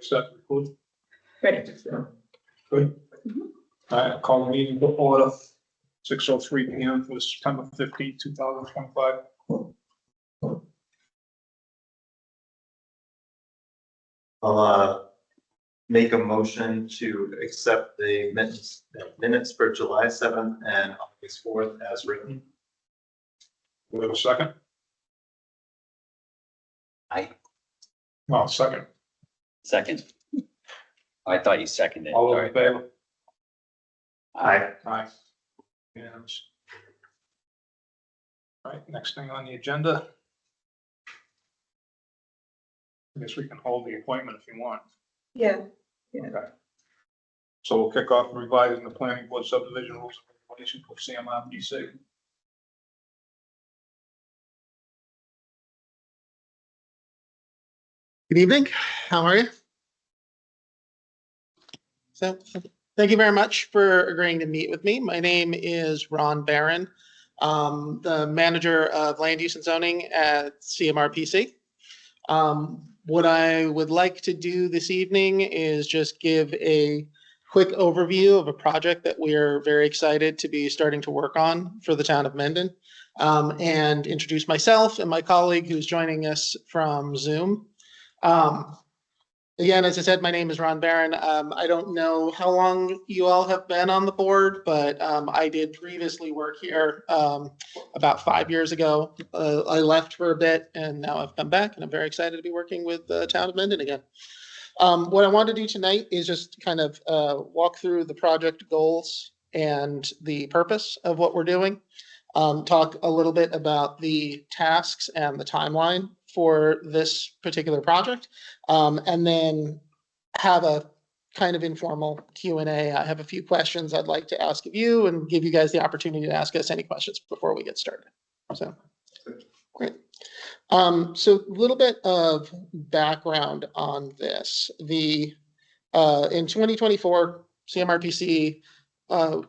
Set record. Ready. Good. All right, I'll call the meeting to order. 6:03 p.m. for September 15th, 2025. I'll make a motion to accept the minutes for July 7th and August 4th as written. Do we have a second? Well, second. Second. I thought you seconded. All those Sorry. in favor? Aye. Aye. Unanimous. All right, next thing on the agenda. I guess we can hold the appointment if you want. Yeah. Okay. So we'll kick off revising the planning board subdivision rules and regulations for CMRPC. Good evening. How are you? So, thank you very much for agreeing to meet with me. My name is Ron Barron, the manager of land use and zoning at CMRPC. What I would like to do this evening is just give a quick overview of a project that we are very excited to be starting to work on for the town of Mendon, and introduce myself and my colleague who's joining us from Zoom. Again, as I said, my name is Ron Barron. I don't know how long you all have been on the board, but I did previously work here about 5 years ago. I left for a bit and now I've come back and I'm very excited to be working with the town of Mendon again. What I want to do tonight is just kind of walk through the project goals and the purpose of what we're doing. Talk a little bit about the tasks and the timeline for this particular project, and then have a kind of informal Q&A. I have a few questions I'd like to ask of you and give you guys the opportunity to ask us any questions before we get started. So, great. So a little bit of background on this. In 2024, CMRPC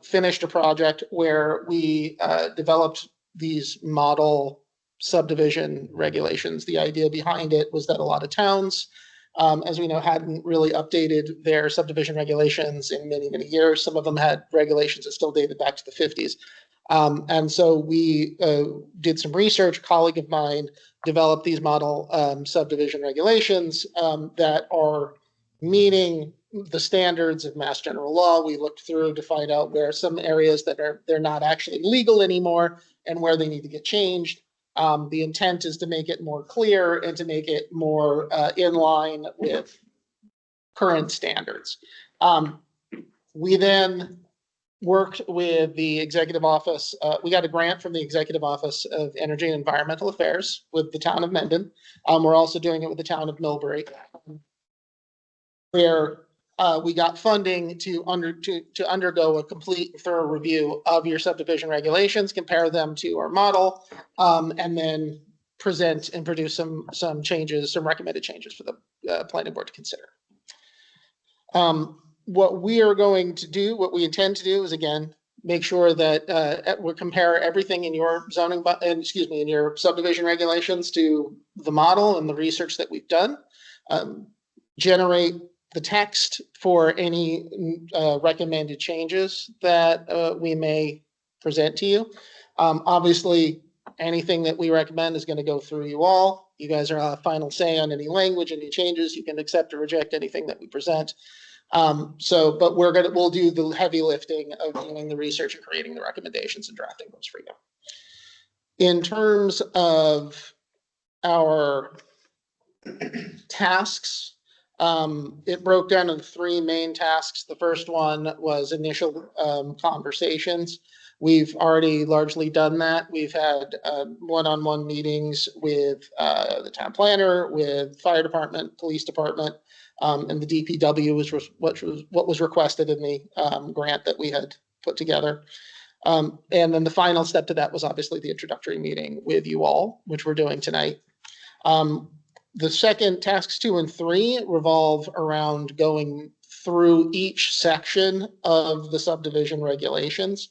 finished a project where we developed these model subdivision regulations. The idea behind it was that a lot of towns, as we know, hadn't really updated their subdivision regulations in many, many years. Some of them had regulations that still dated back to the 50s. And so we did some research. A colleague of mine developed these model subdivision regulations that are meeting the standards of Mass General Law. We looked through to find out where some areas that they're not actually legal anymore and where they need to get changed. The intent is to make it more clear and to make it more in line with current standards. We then worked with the Executive Office. We got a grant from the Executive Office of Energy and Environmental Affairs with the town of Mendon. We're also doing it with the town of Millbury, where we got funding to undergo a complete and thorough review of your subdivision regulations, compare them to our model, and then present and produce some changes, some recommended changes for the planning board to consider. What we are going to do, what we intend to do is, again, make sure that we compare everything in your zoning, in your subdivision regulations to the model and the research that we've done, generate the text for any recommended changes that we may present to you. Obviously, anything that we recommend is going to go through you all. You guys are a final say on any language, any changes. You can accept or reject anything that we present. But we'll do the heavy lifting of doing the research and creating the recommendations and drafting those for you. In terms of our tasks, it broke down into 3 main tasks. The first one was initial conversations. We've already largely done that. We've had one-on-one meetings with the town planner, with fire department, police department, and the DPW, which was what was requested in the grant that we had put together. And then the final step to that was obviously the introductory meeting with you all, which we're doing tonight. The second, tasks 2 and 3, revolve around going through each section of the subdivision regulations,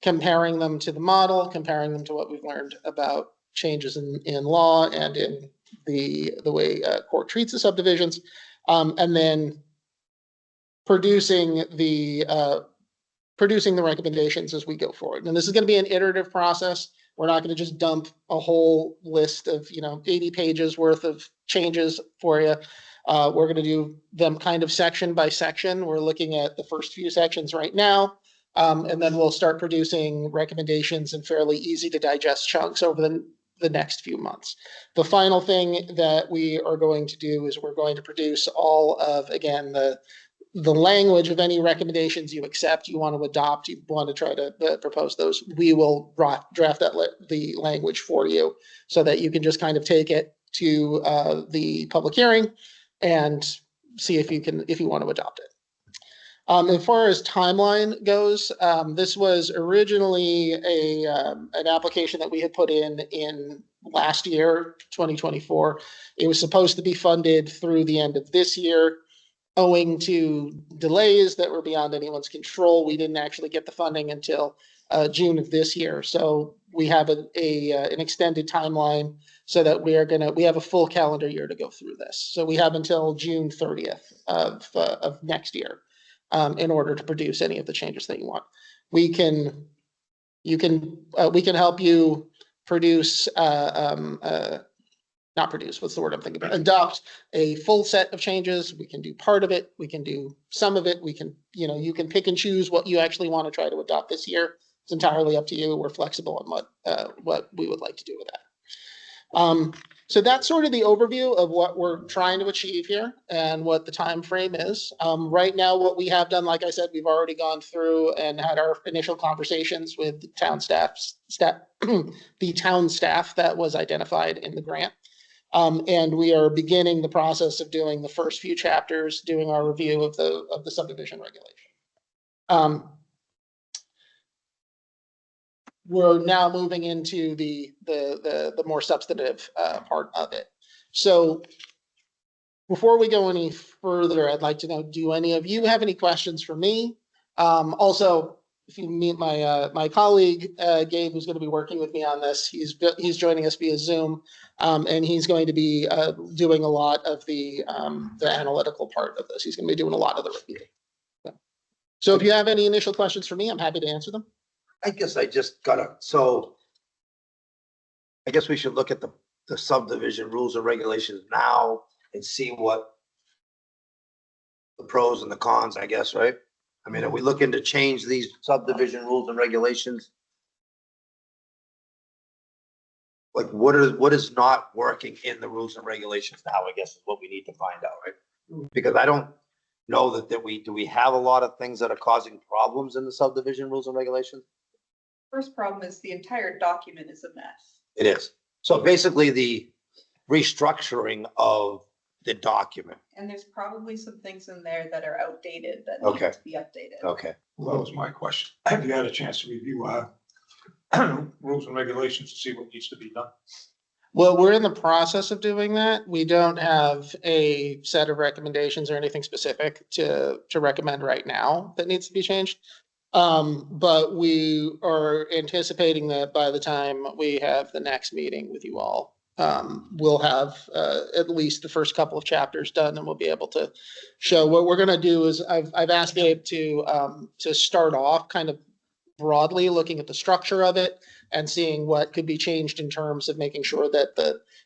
comparing them to the model, comparing them to what we've learned about changes in law and in the way court treats the subdivisions, And then producing the recommendations as we go forward. And this is going to be an iterative process. We're not going to just dump a whole list of, 80 pages worth of changes for you. We're going to do them kind of section by section. We're looking at the first few sections right now. And then we'll start producing recommendations in fairly easy to digest chunks over the next few months. The final thing that we are going to do is we're going to produce all of, again, the language of any recommendations you accept, you want to adopt, you want to try to propose those. We will draft the language for you so that you can just kind of take it to the public hearing and see if you want to adopt it. As far as timeline goes, this was originally an application that we had put in last year, 2024. It was supposed to be funded through the end of this year. Owing to delays that were beyond anyone's control, we didn't actually get the funding until June of this year. So we have an extended timeline so that we have a full calendar year to go through this. So we have until June 30th of next year in order to produce any of the changes that you want. We can help you produce not produce, what's the word I'm thinking about? Adopt a full set of changes. We can do part of it. We can do some of it. We can, you can pick and choose what you actually want to try to adopt this year. It's entirely up to you. We're flexible on what we would like to do with that. So that's sort of the overview of what we're trying to achieve here and what the time frame is. Right now, what we have done, like I said, we've already gone through and had our initial conversations with the town staff that was identified in the grant. And we are beginning the process of doing the first few chapters, doing our review of the subdivision regulation. We're now moving into the more substantive part of it. So before we go any further, I'd like to know, do any of you have any questions for me? Also, if you meet my colleague, Gabe, who's going to be working with me on this, he's joining us via Zoom, and he's going to be doing a lot of the analytical part of this. He's going to be doing a lot of the review. So if you have any initial questions for me, I'm happy to answer them. I guess I just I guess we should look at the subdivision rules and regulations now and see what the pros and the cons, I guess, right? I mean, are we looking to change these subdivision rules and regulations? Like what is not working in the rules and regulations now, I guess is what we need to find out, right? Because I don't know that we have a lot of things that are causing problems in the subdivision rules and regulations? First problem is the entire document is a mess. It is. So basically the restructuring of the document. And there's probably some things in there that are outdated that Okay. need to be updated. Okay. Well, that was my question. Have you had a chance to review rules and regulations to see what needs to be done? Well, we're in the process of doing that. We don't have a set of recommendations or anything specific to recommend right now that needs to be changed. But we are anticipating that by the time we have the next meeting with you all, we'll have at least the first couple of chapters done, and we'll be able to show what we're going to do. Is I've asked Gabe to start off kind of broadly looking at the structure of it and seeing what could be changed in terms of making sure that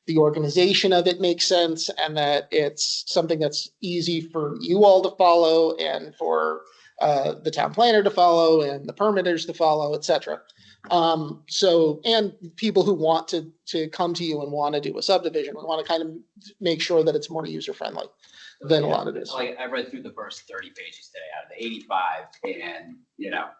the organization of it makes sense and that it's something that's easy for you all to follow and for the town planner to follow and the permitters to follow, et cetera. So, and people who want to come to you and want to do a subdivision, we want to kind of make sure that it's more user-friendly than a lot of it is. Like, I read through the first 30 pages today out of the 85, and,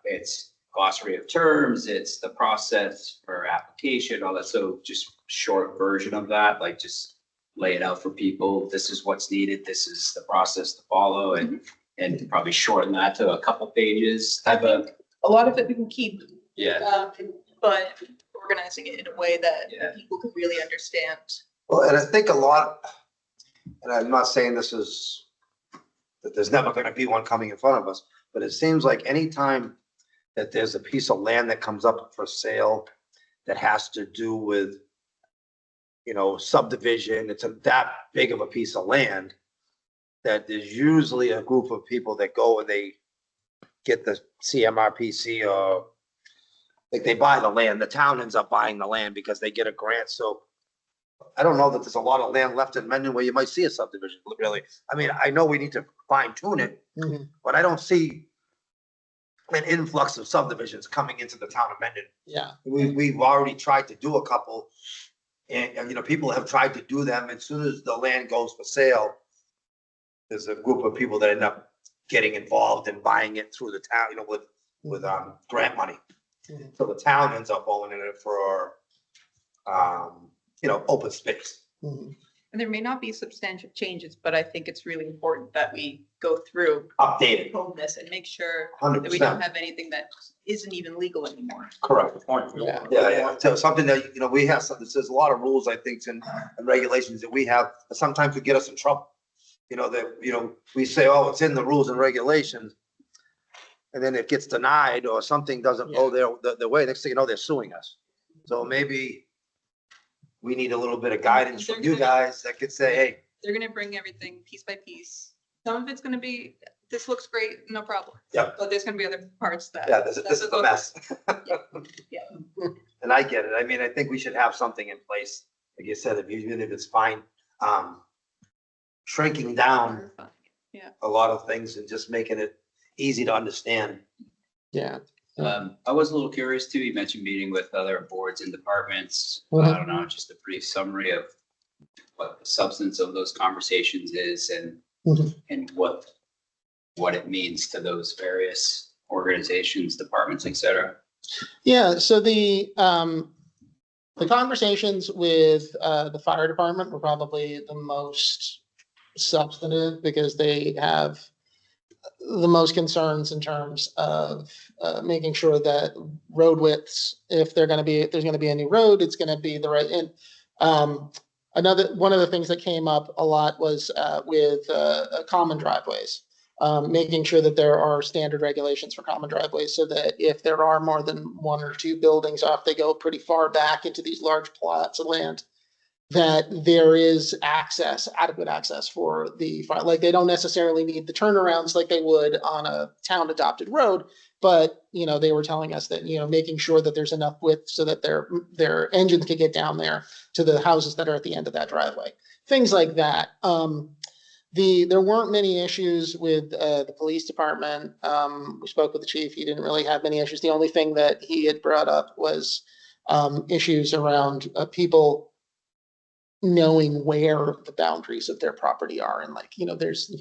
it's glossary of terms, it's the process for application, all that. So just short version of that, like just lay it out for people. This is what's needed. This is the process to follow, and probably shorten that to a couple pages type of. A lot of it we can keep. Yeah. But organizing it in a way that people can really understand. Well, and I think a lot, and I'm not saying that there's never going to be one coming in front of us, but it seems like anytime that there's a piece of land that comes up for sale that has to do with, subdivision, it's that big of a piece of land that there's usually a group of people that go and they get the CMRPC or like they buy the land, the town ends up buying the land because they get a grant, so I don't know that there's a lot of land left in Mendon where you might see a subdivision, really. I mean, I know we need to fine tune it, Mhm. but I don't see an influx of subdivisions coming into the town of Mendon. Yeah, We've already tried to do a couple. And, you know, people have tried to do them. As soon as the land goes for sale, there's a group of people that end up getting involved and buying it through the town, you know, with grant money. Mhm. So the town ends up owning it for, you know, open space. Mhm. And there may not be substantial changes, but I think it's really important that we go through Updated, this and make sure 100%. that we don't have anything that isn't even legal anymore. Correct. Good point. Yeah. Yeah. So something that, you know, we have, there's a lot of rules, I think, and regulations that we have, that sometimes could get us in trouble. You know, that, you know, we say, oh, it's in the rules and regulations. And then it gets denied or something doesn't go their way. Next thing you know, they're suing us. So maybe we need a little bit of guidance from you guys that could say, hey, They're gonna bring everything piece by piece. Some of it's gonna be, this looks great, no problem. Yeah. But there's gonna be other parts that. yeah, this is a mess. Yeah. And I get it. I mean, I think we should have something in place. Like you said, even if it's fine, shrinking down a lot of things and just making it easy to understand. Yeah. I was a little curious too. You mentioned meeting with other boards and departments. Mhm. I don't know, just a brief summary of what the substance of those conversations is and Mhm. and what it means to those various organizations, departments, et cetera. Yeah, so the conversations with the fire department were probably the most substantive because they have the most concerns in terms of making sure that road widths, if they're going to be, if there's going to be a new road, it's going to be the right. And one of the things that came up a lot was with common driveways. Making sure that there are standard regulations for common driveways so that if there are more than one or two buildings off, they go pretty far back into these large plots of land, that there is access, adequate access for the fire. Like they don't necessarily need the turnarounds like they would on a town adopted road, but you know, they were telling us that, you know, making sure that there's enough width so that their engines can get down there to the houses that are at the end of that driveway, things like that. There weren't many issues with the police department. We spoke with the chief. He didn't really have many issues. The only thing that he had brought up was issues around people knowing where the boundaries of their property are. And like, you know,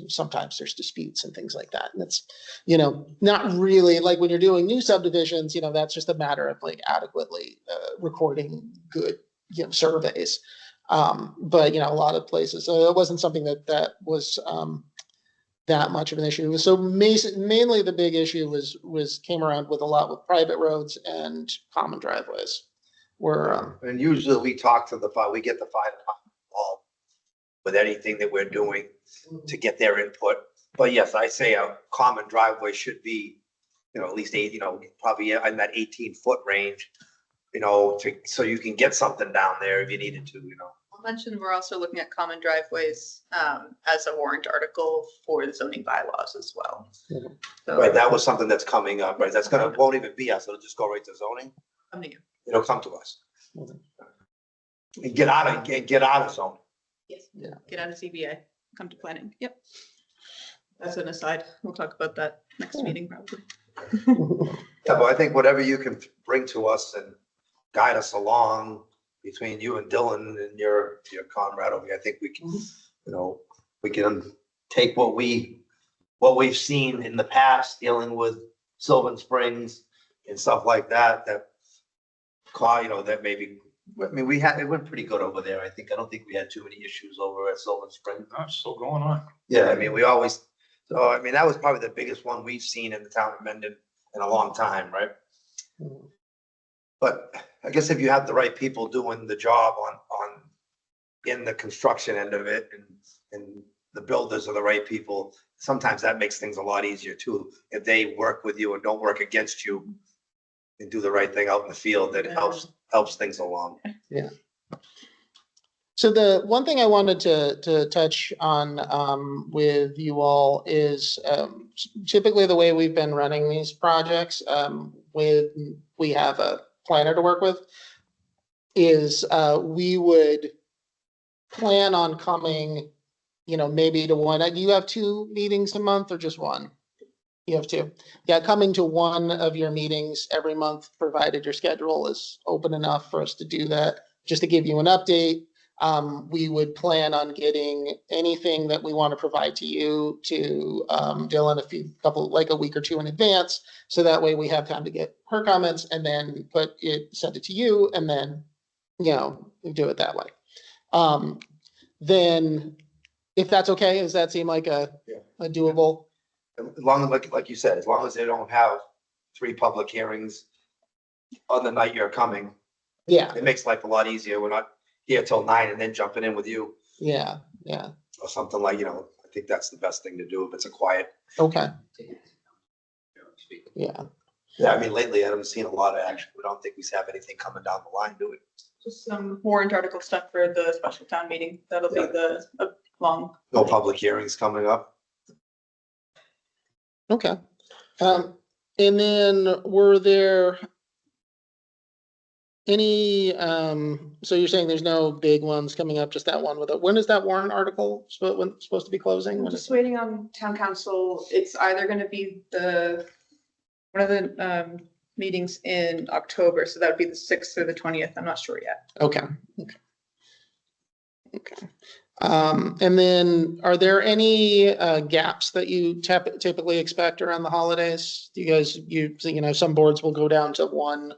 sometimes there's disputes and things like that. And it's, you know, not really like when you're doing new subdivisions, you know, that's just a matter of like adequately recording good, you know, surveys. But you know, a lot of places, it wasn't something that was that much of an issue. So mainly the big issue came around with a lot with private roads and common driveways. And usually we talk to we get the fire department involved with anything that we're doing to get their input. But yes, I say a common driveway should be, you know, at least 8, you know, probably in that 18-foot range, you know, so you can get something down there if you needed to, you know. I'll mention, we're also looking at common driveways as a warrant article for the zoning bylaws as well. Mhm. So, Right, that was something that's coming up, right? Won't even be us. It'll just go right to zoning. come to you. It'll come to us. Mhm. And get out of zoning. Yes. Yeah. Get out of ZBA, come to planning. Yep. That's an aside. We'll talk about that next meeting probably. Yeah, but I think whatever you can bring to us and guide us along between you and Dylan and your comrade over here, I think we can, you know, we can take what we've seen in the past dealing with Sylvan Springs and stuff like that, you know, that maybe, I mean, it went pretty good over there. I don't think we had too many issues over at Sylvan Springs. No, it's still going on. Yeah, I mean, so I mean, that was probably the biggest one we've seen in the town of Mendon in a long time, right? Mhm. But I guess if you have the right people doing the job in the construction end of it and the builders are the right people, sometimes that makes things a lot easier too. If they work with you and don't work against you and do the right thing out in the field, that it helps things along. Yeah. So the one thing I wanted to touch on with you all is typically the way we've been running these projects we have a planner to work with is we would plan on coming, maybe to one. Do you have 2 meetings a month or just one? You have 2. Yeah, coming to one of your meetings every month, provided your schedule is open enough for us to do that. Just to give you an update, we would plan on getting anything that we want to provide to you to Dylan like a week or 2 in advance. So that way we have time to get her comments and then send it to you and then, we do it that way. Then if that's okay, does that seem like a doable? As long as, like you said, as long as they don't have 3 public hearings on the night you're coming, Yeah, it makes life a lot easier. We're not here till 9 and then jumping in with you yeah, or something like, I think that's the best thing to do if it's a quiet. okay, yeah. Yeah, I mean, lately I haven't seen a lot of action. We don't think we have anything coming down the line, do we? Just some warrant article stuff for the special town meeting. That'll be Yeah. a long. No public hearings coming up. Okay. And then were there any, so you're saying there's no big ones coming up, just that one when is that warrant article supposed to be closing? I'm When just is- waiting on town council. It's either gonna be one of the meetings in October, so that would be the 6th or the 20th. I'm not sure yet. Okay. And then are there any gaps that you typically expect around the holidays? Do you guys, some boards will go down to 1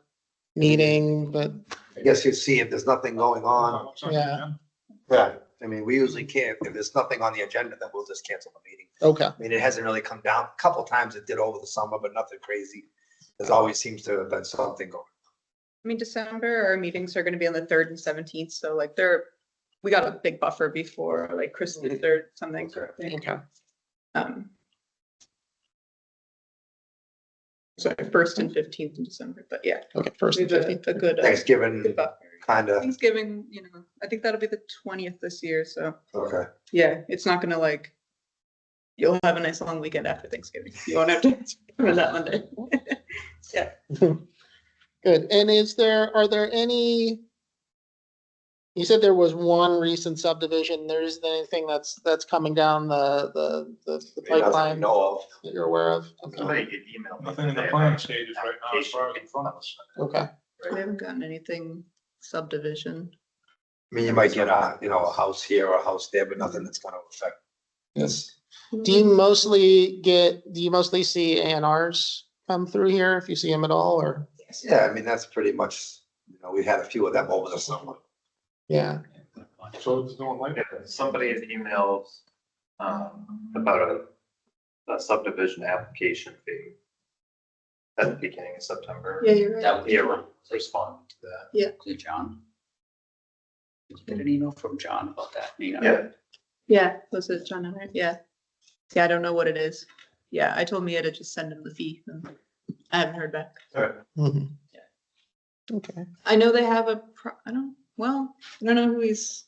meeting, but I guess you see if there's nothing going on. Yeah. Yeah. I mean, we usually can't, if there's nothing on the agenda, then we'll just cancel the meeting. okay, I mean, it hasn't really come down. A couple times it did over the summer, but nothing crazy. There's always seems to have been something going. I mean, December, our meetings are gonna be on the 3rd and 17th, so like we got a big buffer before like Christmas or something sort of thing. okay. Sorry, 1st and 15th in December, but yeah, Okay, first and we've a 15th. good Thanksgiving, buffer. kind of. Thanksgiving, I think that'll be the 20th this year, so Okay. yeah, it's not gonna you'll have a nice long weekend after Thanksgiving. You won't have to for that Monday. Yeah. Good. And are there any, you said there was 1 recent subdivision. There isn't anything that's coming down the pipeline know of. that you're aware of? Okay. Somebody could email me. Nothing in the planning stages right now as far as in front of us. Okay. We haven't gotten anything subdivision. I mean, you might get a house here or a house there, but nothing that's gonna affect this. Do you mostly see A&Rs come through here if you see them at all or? Yeah, I mean, that's pretty much, we had a few of them over the summer. Yeah. So it's doing like. Yeah, somebody had emailed about a subdivision application fee at the beginning of September. Yeah, you're right. That was Yeah, we're responding to that. to John. Did you get an email from John about that? Yeah. Yeah, was it John Hunter? Yeah. See, I don't know what it is. Yeah, I told Mia to just send him the fee. And I haven't heard back. All right. Mhm. Yeah. Okay. I know they have I don't know who he's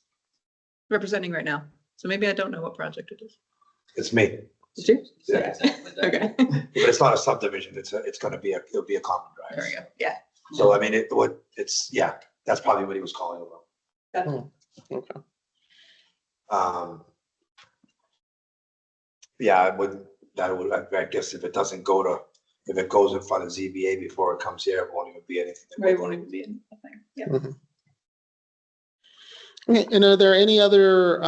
representing right now. So maybe I don't know what project it is. It's me, Did you? Yeah. Okay. but it's not a subdivision. It'll be a common drive. There we go. Yeah. So I mean, that's probably what he was calling about. Okay. Yeah, I guess if it goes in front of ZBA before it comes here, it won't even be anything. Right, won't even be in the thing. Yeah. Mhm. Okay, and are there any other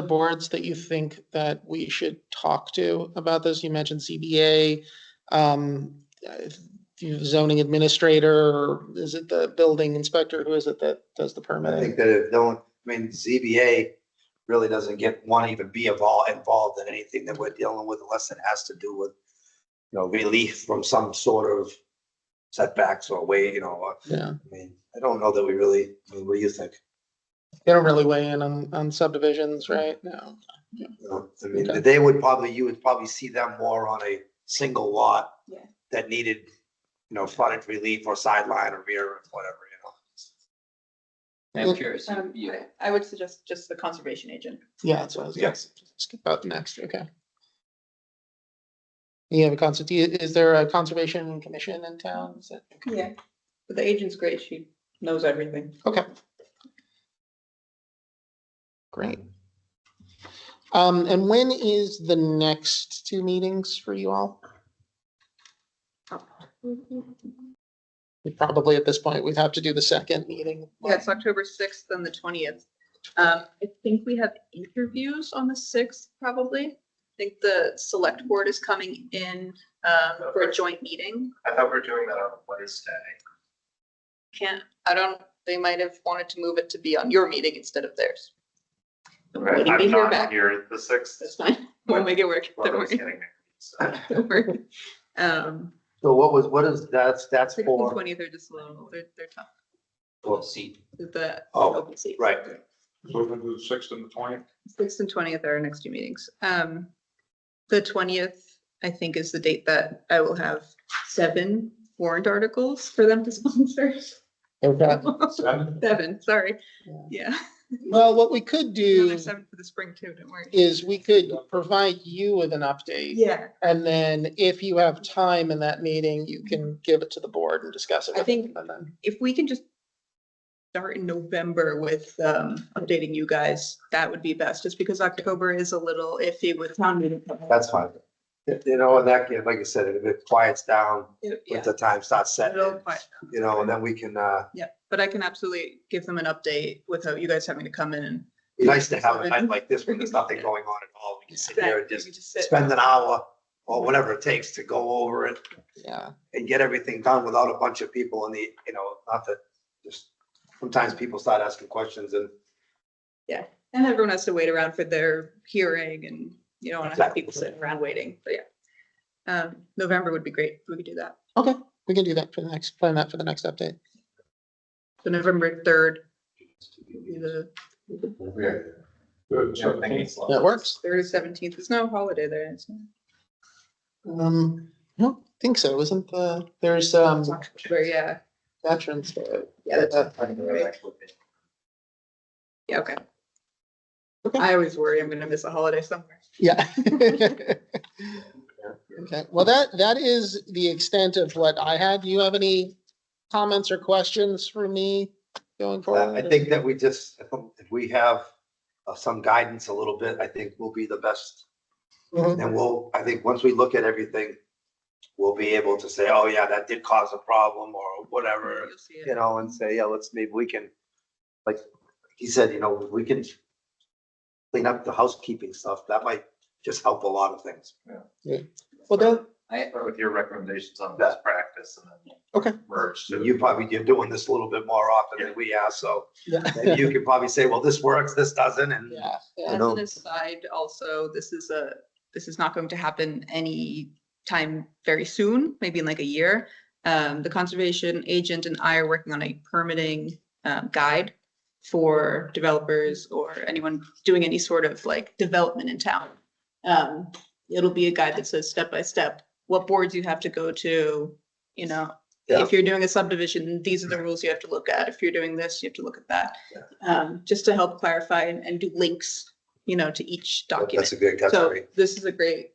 boards that you think that we should talk to about this? You mentioned CBA, zoning administrator, or is it the building inspector? Who is it that does the I permitting? think that ZBA really doesn't want to even be involved in anything that we're dealing with unless it has to do with, relief from some sort of setbacks or way, Yeah, I mean, I don't know that we really, what do you think? they don't really weigh in on subdivisions, right? No. I mean, Okay. you would probably see them more on a single lot Yeah. that needed, frontage relief or sideline or rear or whatever, I'm curious. I would suggest just the conservation agent. Yeah, that's what I was, Yes. skip out next, okay. You have a constitute, is there a conservation commission in town? Is that? Okay. Yeah. But the agent's great. She knows everything. Okay. Great. And when is the next two meetings for you all? Probably at this point, we'd have to do the second meeting. Yeah, it's October 6th and the 20th. I think we have interviews on the 6th, probably. I think the select board is coming in for a joint meeting. I thought we were doing that on Wednesday. They might have wanted to move it to be on your meeting instead of theirs. Right, Waiting to I'm hear not back. here the 6th. That's fine. We'll make it work. Well, Don't I was worry. getting married, so. Don't worry. So what is, that's 6th and for, 20th are just a little, they're tough. We'll see. The Oh, open seats. right. So we're gonna do the 6th and the 20th. 6th and 20th are our next two meetings. The 20th, I think, is the date that I will have 7 warrant articles for them to sponsor. Okay. 7? 7, sorry. Yeah. Well, what we could do Another 7 for the spring too, don't worry. is we could provide you with an update. Yeah, And then if you have time in that meeting, you can give it to the board and discuss it. I think- with them, and then- if we can just start in November with updating you guys, that would be best, just because October is a little iffy with town meeting. That's fine. You know, and that, like I said, if it quiets down, Yeah, with the time starts setting, it'll quiet down. you know, and then we can, Yeah, but I can absolutely give them an update without you guys having to come in and. be nice to have a night like this when there's nothing going on at all. We can sit here and You just can sit. spend an hour or whatever it takes to go over it Yeah, and get everything done without a bunch of people in the, you know, not that just, sometimes people start asking questions and And everyone has to wait around for their hearing and you don't want to have people sitting around waiting, but yeah. November would be great if we could do that. we can do that for the next, plan that for the next update. So November 3rd. would be The Good. Yeah, I think it's That works. 3rd or 17th, there's no holiday there. It's I don't think so. Isn't there's October, yeah, Veterans Day. yeah, that's, yeah, okay. Okay. I always worry I'm gonna miss a holiday somewhere. Yeah. Okay, well, that is the extent of what I had. Do you have any comments or questions for me going forward? I think that we just, if we have some guidance a little bit, I think we'll be the best. Mhm. And I think once we look at everything, we'll be able to say, oh yeah, that did cause a problem or whatever, You'll see it. you know, and say, yeah, maybe we can, like he said, you know, we can clean up the housekeeping stuff. That might just help a lot of things. Well, then, Start with your recommendations on best practice and then. Okay. Merge. So you're doing this a little bit more often than we are, so yeah. maybe you could probably say, well, this works, this doesn't, and Yeah, yeah. As know. an aside, also, this is not going to happen any time very soon, maybe in like a year. The conservation agent and I are working on a permitting guide for developers or anyone doing any sort of like development in town. It'll be a guide that says step by step, what boards you have to go to, you know, Yeah. if you're doing a subdivision, these are the rules you have to look at. If you're doing this, you have to look at that. Just to help clarify and do links, you know, to each document. that's So great. this is a great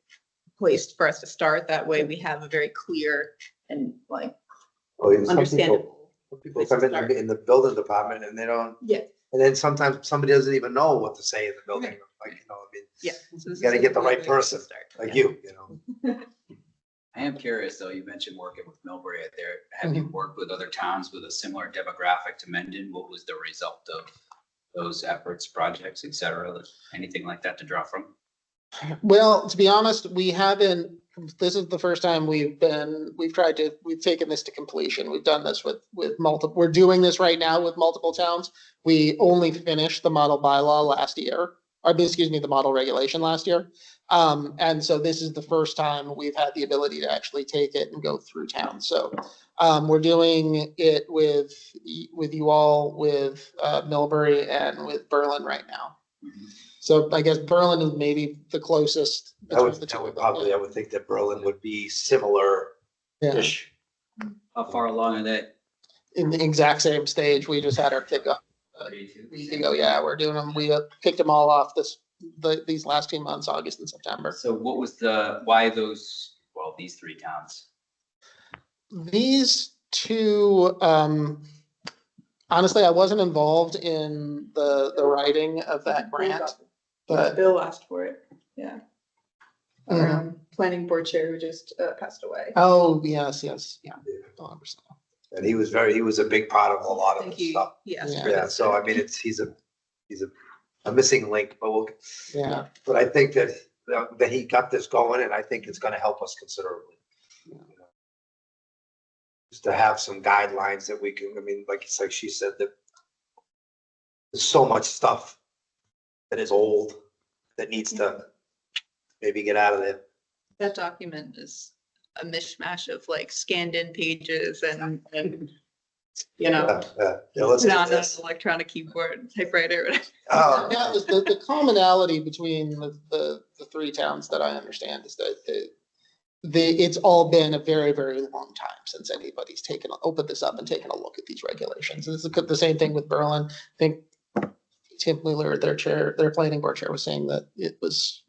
place for us to start. That way we have a very clear and like Well, even some understandable. people come in the building department and they don't, Yeah, and then sometimes somebody doesn't even know what to say in the building, like, you know, I mean, yeah. So this gotta is a get the great right way to person, start. like Yeah. you know. I am curious, though, you mentioned working with Millbury out there. Have you worked with other towns with a similar demographic to Mendon? What was the result of those efforts, projects, et cetera? Anything like that to draw from? Well, to be honest, we haven't, this is the first time we've taken this to completion. We've done this with multiple, we're doing this right now with multiple towns. We only finished the model bylaw last year, the model regulation last year. And so this is the first time we've had the ability to actually take it and go through town. So we're doing it with you all, with Millbury and with Berlin right now. So I guess Berlin is maybe the closest. between the two of them. I would think that Berlin would be similar-ish. Yeah. How far along are they? In the exact same stage, we just had our kickoff a week ago. Yeah, we're doing them. We kicked them all off these last 2 months, August and September. So what was these three towns? These two, honestly, I wasn't involved in the writing of that grant, but Bill asked for it, yeah. Mhm. Our planning board chair who just passed away. oh, yes, yeah. 100%. And he was a big part of a lot I of think this stuff. he asked Yeah. for Yeah, this. so I mean, he's a missing link, but Yeah. but I think that he got this going, and I think it's gonna help us considerably. Yeah. You know, just to have some guidelines that we can, I mean, like she said, that there's so much stuff that is old that needs to maybe get out of there. That document is a mishmash of like scanned in pages and you know, Yeah, let's put do on an this. electronic keyboard, typewriter, whatever. That was the commonality between the three towns that I understand is that it's all been a very, very long time since anybody's opened this up and taken a look at these regulations. This is the same thing with Berlin. I think Tim Wheeler, their planning board chair, was saying that it was,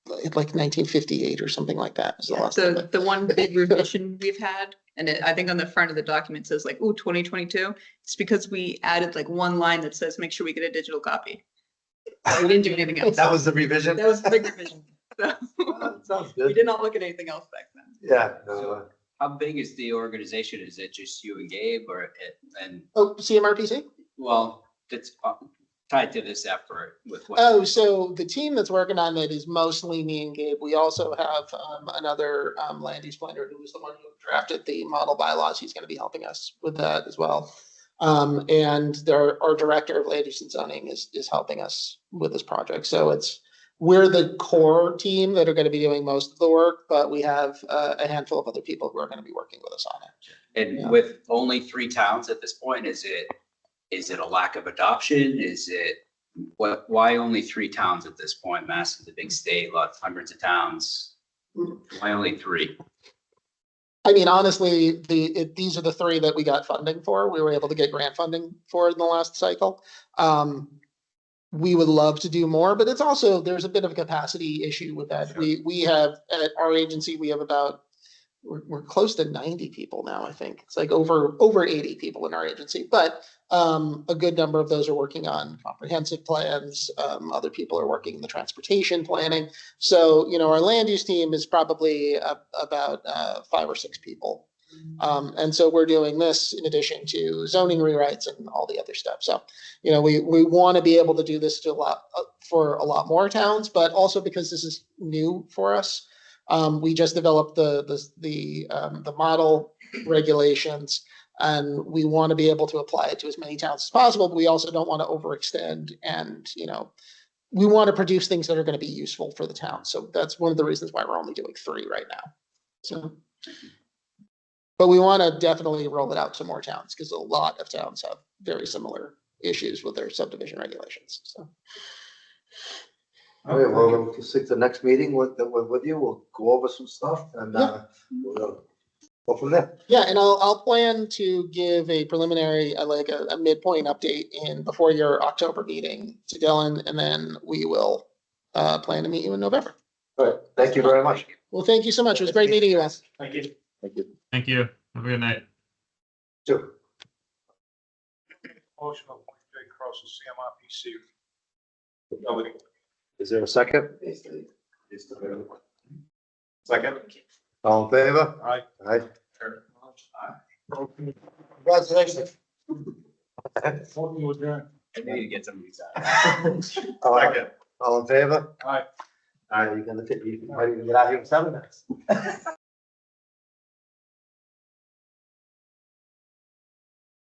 like 1958 or something like that. Was the last time The one big revision we've had, and I think on the front of the document says like, ooh, 2022. It's because we added like one line that says, make sure we get a digital copy. We didn't do anything else. That was the revision? That was the big revision. So Sounds we good. did not look at anything else back then. Yeah. No, How big is the organization? Is it just you and Gabe Oh, CMRPC? well, that's tied to this effort with what? Oh, so the team that's working on it is mostly me and Gabe. We also have another land use planner who was the one who drafted the model bylaws. He's going to be helping us with that as well. And our director of land use and zoning is helping us with this project. So we're the core team that are going to be doing most of the work, but we have a handful of other people who are going to be working with us on it. And Yeah. with only 3 towns at this point, is it a lack of adoption? Why only 3 towns at this point? Mass is a big state, hundreds of towns. Why only 3? I mean, honestly, these are the 3 that we got funding for. We were able to get grant funding for in the last cycle. We would love to do more, but there's a bit of a capacity issue with that. Sure. We have at our agency, we have we're close to 90 people now, I think. It's like over 80 people in our agency, but a good number of those are working on comprehensive plans. Other people are working in the transportation planning. So, our land use team is probably about 5 or 6 people. And so we're doing this in addition to zoning rewrites and all the other stuff. So, we want to be able to do this for a lot more towns, but also because this is new for us. We just developed the model regulations, and we want to be able to apply it to as many towns as possible, but we also don't want to overextend, and we want to produce things that are going to be useful for the town. So that's one of the reasons why we're only doing 3 right now. So, but we want to definitely roll it out to more towns because a lot of towns have very similar issues with their subdivision regulations. So. all right, well, we'll stick to the next meeting with you. We'll go over some stuff and we'll go from there. Yeah, and I'll plan to give a preliminary, like a midpoint update before your October meeting to Dylan, and then we will plan to meet you in November. All right, thank you very much. Well, thank you so much. It was great meeting you guys. Thank you. Thank you. Thank you. Have a good night. Two. Motion to appoint Jay Cross as CMRPC. Nobody. Is there a second? Second. All in favor? Aye. Aye. Congratulations. Voting to adjourn. I need to get some of these out. Second. All in favor? Aye. You're gonna get out here in 7 minutes.